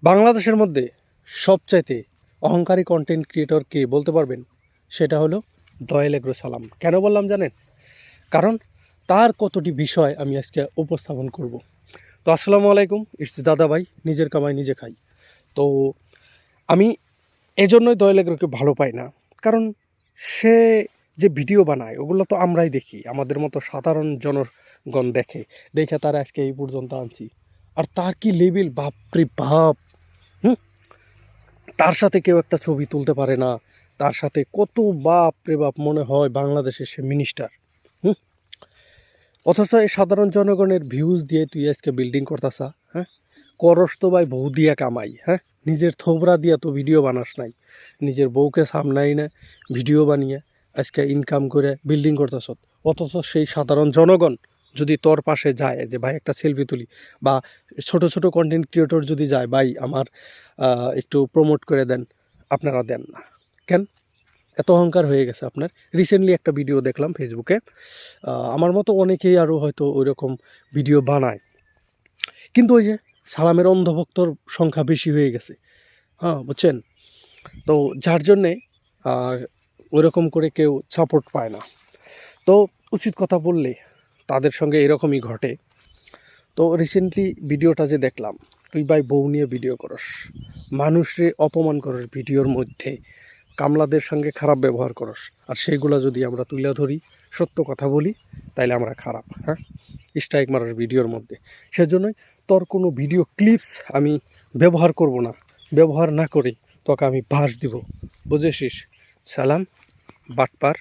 বাংলাদেশের মধ্যে সবচাইতে অহংকারী কন্টেন্ট ক্রিয়েটর কে বলতে পারবেন? সেটা হলো দয়াল এগ্রো সালাম। কেন বললাম জানেন? কারণ তার কতটি বিষয় আমি আজকে উপস্থাপন করব। তো আসসালামু আলাইকুম, ইটস দাদা ভাই, নিজের কামাই নিজে খাই। তো আমি এজন্যই দয়াল এগ্রোকে ভালো পাই না, কারণ সে যে ভিডিও বানায় ওগুলো তো আমরাই দেখি, আমাদের মতো সাধারণ জনগণ দেখে দেখে তার আজকে এই পর্যন্ত আনছি। আর তার কি লেভেল, বাপরে বাপ! হুম, তার সাথে কেউ একটা ছবি তুলতে পারে না। তার সাথে কত বাপ রে বাপ, মনে হয় বাংলাদেশের সে মিনিস্টার। হুম, অথচ এই সাধারণ জনগণের ভিউজ দিয়ে তুই আজকে বিল্ডিং করতাসা। হ্যাঁ, করস তো ভাই বউ দিয়া কামাই। হ্যাঁ, নিজের থোবরা দিয়া তো ভিডিও বানাস নাই, নিজের বউকে সামনাই না ভিডিও বানিয়ে আজকে ইনকাম করে বিল্ডিং করতাস। অথচ সেই সাধারণ জনগণ যদি তোর পাশে যায় যে ভাই একটা সেলফি তুলি, বা ছোট ছোট কন্টেন্ট ক্রিয়েটর যদি যায় ভাই আমার একটু প্রমোট করে দেন, আপনারা দেন না কেন? এত অহংকার হয়ে গেছে আপনার। রিসেন্টলি একটা ভিডিও দেখলাম ফেসবুকে, আমার মতো অনেকেই আরও হয়তো ওই রকম ভিডিও বানায়, কিন্তু ওই যে সালামের অন্ধভক্তর সংখ্যা বেশি হয়ে গেছে। হ্যাঁ, বুঝছেন? তো যার জন্যে ওই রকম করে কেউ সাপোর্ট পায় না। তো উচিত কথা বললে তাদের সঙ্গে এরকমই ঘটে। তো রিসেন্টলি ভিডিওটা যে দেখলাম, তুই ভাই বউ নিয়ে ভিডিও করস, মানুষরে অপমান করস ভিডিওর মধ্যে, কামলাদের সঙ্গে খারাপ ব্যবহার করস, আর সেইগুলো যদি আমরা তুলে ধরি, সত্য কথা বলি, তাইলে আমরা খারাপ। হ্যাঁ, স্ট্রাইক মারস ভিডিওর মধ্যে। সেজন্যই তোর কোনো ভিডিও ক্লিপস আমি ব্যবহার করব না, ব্যবহার না করে তোকে আমি বাস দিব। বুঝেছিস? সালাম, বাটপার।